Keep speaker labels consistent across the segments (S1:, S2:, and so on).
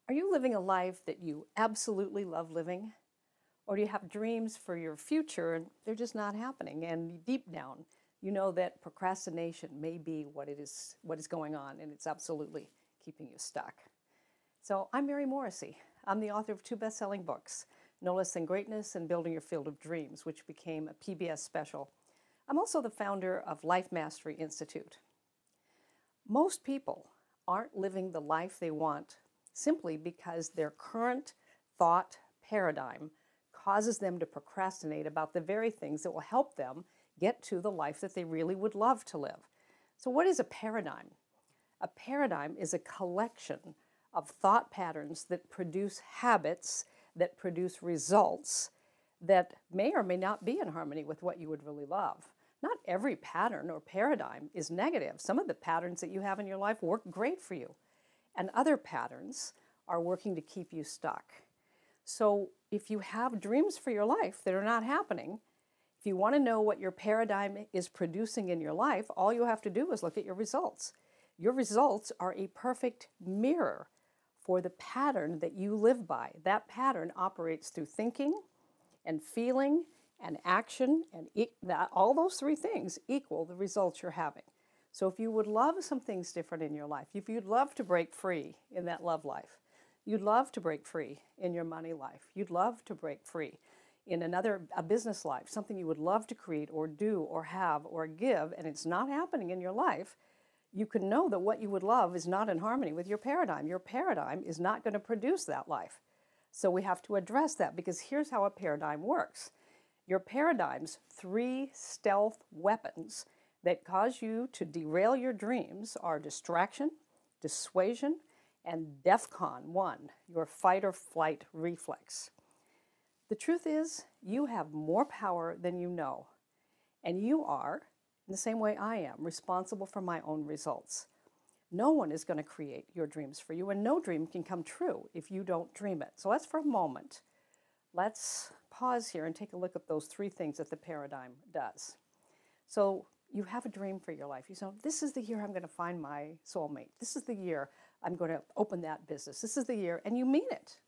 S1: Are you living a life that you absolutely love living? Or do you have dreams for your future and they're just not happening? And deep down, you know that procrastination may be what is going on, and it's absolutely keeping you stuck. So I'm Mary Morrissey. I'm the author of 2 best-selling books, No Less Than Greatness and Building Your Field of Dreams, which became a PBS special. I'm also the founder of Life Mastery Institute. Most people aren't living the life they want simply because their current thought paradigm causes them to procrastinate about the very things that will help them get to the life that they really would love to live. So what is a paradigm? A paradigm is a collection of thought patterns that produce habits, that produce results that may or may not be in harmony with what you would really love. Not every pattern or paradigm is negative. Some of the patterns that you have in your life work great for you, and other patterns are working to keep you stuck. So if you have dreams for your life that are not happening, if you want to know what your paradigm is producing in your life, all you have to do is look at your results. Your results are a perfect mirror for the pattern that you live by. That pattern operates through thinking and feeling and action, and all those 3 things equal the results you're having. So if you would love some things different in your life, if you'd love to break free in that love life, you'd love to break free in your money life, you'd love to break free in a business life, something you would love to create or do or have or give, and it's not happening in your life, you can know that what you would love is not in harmony with your paradigm. Your paradigm is not going to produce that life. So we have to address that, because here's how a paradigm works. Your paradigm's 3 stealth weapons that cause you to derail your dreams are distraction, dissuasion, and DEFCON 1, your fight or flight reflex. The truth is, you have more power than you know, and you are, in the same way I am, responsible for my own results. No one is going to create your dreams for you, and no dream can come true if you don't dream it. So let's, for a moment, let's pause here and take a look at those 3 things that the paradigm does. So you have a dream for your life. You say, this is the year I'm going to find my soulmate. This is the year I'm going to open that business. This is the year, and you mean it.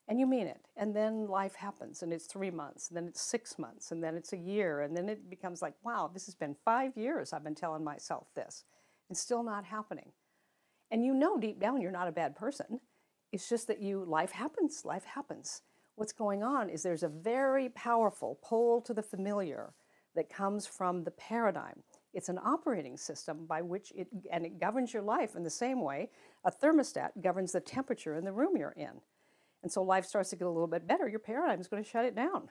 S1: And you mean it. And then life happens, and it's 3 months, and then it's 6 months, and then it's a year, and then it becomes like, wow, this has been 5 years I've been telling myself this. It's still not happening. And you know deep down you're not a bad person. It's just that life happens, life happens. What's going on is there's a very powerful pull to the familiar that comes from the paradigm. It's an operating system by which it governs your life in the same way a thermostat governs the temperature in the room you're in. And so life starts to get a little bit better. Your paradigm is going to shut it down.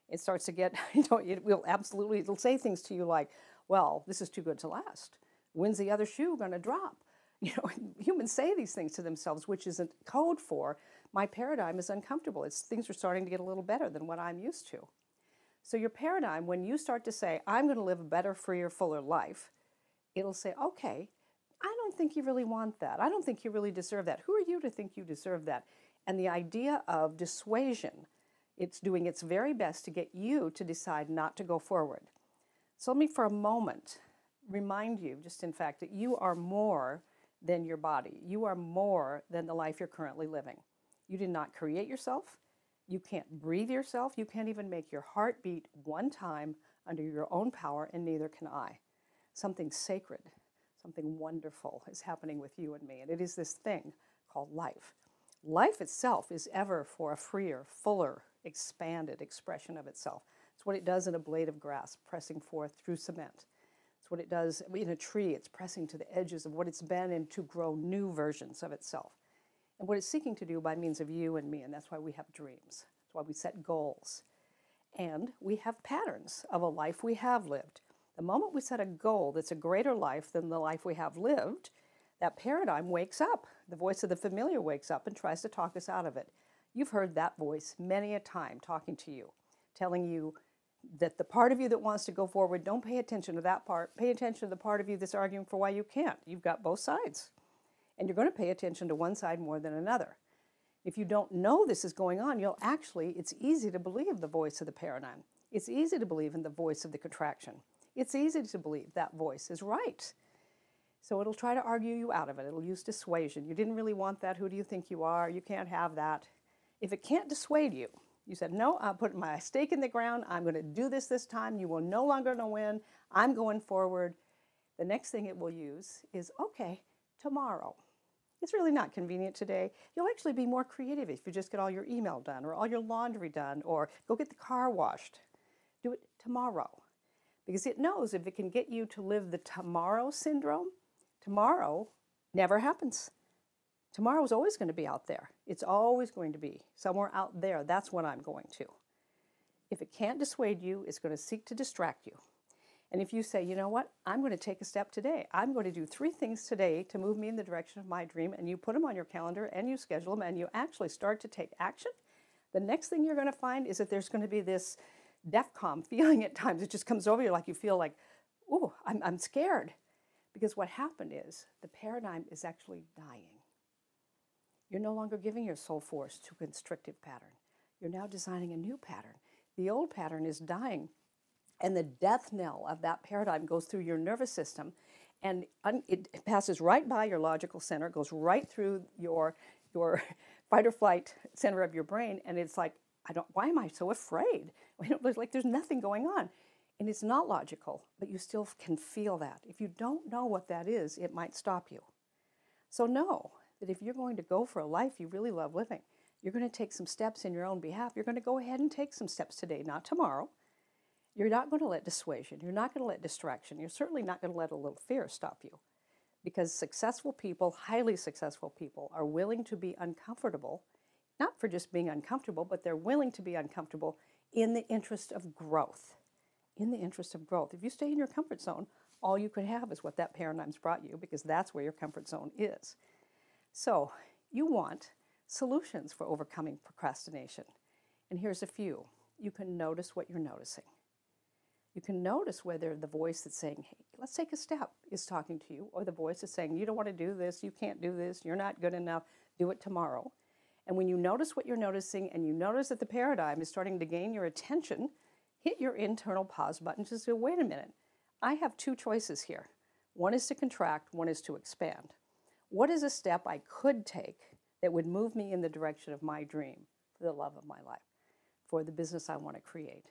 S1: It starts to get, it'll say things to you like, well, this is too good to last. When's the other shoe going to drop? Humans say these things to themselves, which is a code for my paradigm is uncomfortable. Things are starting to get a little better than what I'm used to. So your paradigm, when you start to say, I'm going to live a better, freer, fuller life, it'll say, okay, I don't think you really want that. I don't think you really deserve that. Who are you to think you deserve that? And the idea of dissuasion, it's doing its very best to get you to decide not to go forward. So let me for a moment remind you, just in fact, that you are more than your body. You are more than the life you're currently living. You did not create yourself. You can't breathe yourself. You can't even make your heart beat 1 time under your own power, and neither can I. Something sacred, something wonderful is happening with you and me, and it is this thing called life. Life itself is ever for a freer, fuller, expanded expression of itself. It's what it does in a blade of grass, pressing forth through cement. It's what it does in a tree. It's pressing to the edges of what it's been and to grow new versions of itself. And what it's seeking to do by means of you and me, and that's why we have dreams. That's why we set goals. And we have patterns of a life we have lived. The moment we set a goal that's a greater life than the life we have lived, that paradigm wakes up. The voice of the familiar wakes up and tries to talk us out of it. You've heard that voice many a time talking to you, telling you that the part of you that wants to go forward, don't pay attention to that part. Pay attention to the part of you that's arguing for why you can't. You've got both sides. And you're going to pay attention to one side more than another. If you don't know this is going on, it's easy to believe the voice of the paradigm. It's easy to believe in the voice of the contraction. It's easy to believe that voice is right. So it'll try to argue you out of it. It'll use dissuasion. You didn't really want that. Who do you think you are? You can't have that. If it can't dissuade you, you said, no, I'll put my stake in the ground. I'm going to do this time. You will no longer win. I'm going forward. The next thing it will use is, okay, tomorrow. It's really not convenient today. You'll actually be more creative if you just get all your email done or all your laundry done or go get the car washed. Do it tomorrow. Because it knows if it can get you to live the tomorrow syndrome, tomorrow never happens. Tomorrow is always going to be out there. It's always going to be somewhere out there. That's what I'm going to. If it can't dissuade you, it's going to seek to distract you. And if you say, you know what, I'm going to take a step today. I'm going to do 3 things today to move me in the direction of my dream, and you put them on your calendar and you schedule them and you actually start to take action, the next thing you're going to find is that there's going to be this DEFCON feeling at times. It just comes over you like you feel like, ooh, I'm scared. Because what happened is the paradigm is actually dying. You're no longer giving your soul force to a constrictive pattern. You're now designing a new pattern. The old pattern is dying. And the death knell of that paradigm goes through your nervous system, and it passes right by your logical center, goes right through your fight or flight center of your brain, and it's like, why am I so afraid? Like there's nothing going on. And it's not logical, but you still can feel that. If you don't know what that is, it might stop you. So know that if you're going to go for a life you really love living, you're going to take some steps in your own behalf. You're going to go ahead and take some steps today, not tomorrow. You're not going to let dissuasion. You're not going to let distraction. You're certainly not going to let a little fear stop you. Because successful people, highly successful people, are willing to be uncomfortable, not for just being uncomfortable, but they're willing to be uncomfortable in the interest of growth. In the interest of growth. If you stay in your comfort zone, all you could have is what that paradigm's brought you, because that's where your comfort zone is. So you want solutions for overcoming procrastination. And here's a few. You can notice what you're noticing. You can notice whether the voice that's saying, hey, let's take a step, is talking to you, or the voice is saying, you don't want to do this, you can't do this, you're not good enough, do it tomorrow. And when you notice what you're noticing and you notice that the paradigm is starting to gain your attention, hit your internal pause button to say, wait a minute, I have 2 choices here. One is to contract, one is to expand. What is a step I could take that would move me in the direction of my dream, for the love of my life, for the business I want to create,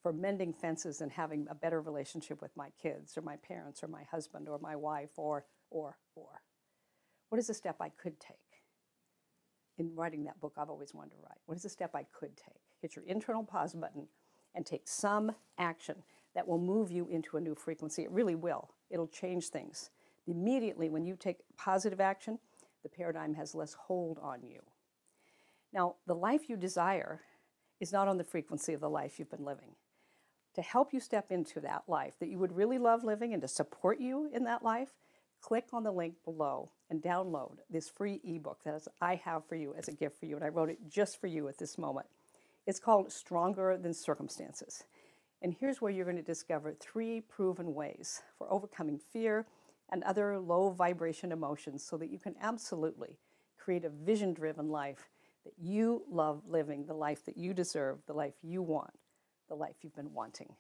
S1: for mending fences and having a better relationship with my kids or my parents or my husband or my wife or. What is a step I could take? In writing that book, I've always wanted to write. What is a step I could take? Hit your internal pause button and take some action that will move you into a new frequency. It really will. It'll change things. Immediately when you take positive action, the paradigm has less hold on you. Now, the life you desire is not on the frequency of the life you've been living. To help you step into that life that you would really love living and to support you in that life, click on the link below and download this free ebook that I have for you as a gift for you, and I wrote it just for you at this moment. It's called Stronger Than Circumstances. And here's where you're going to discover 3 proven ways for overcoming fear and other low vibration emotions so that you can absolutely create a vision-driven life that you love living, the life that you deserve, the life you want, the life you've been wanting.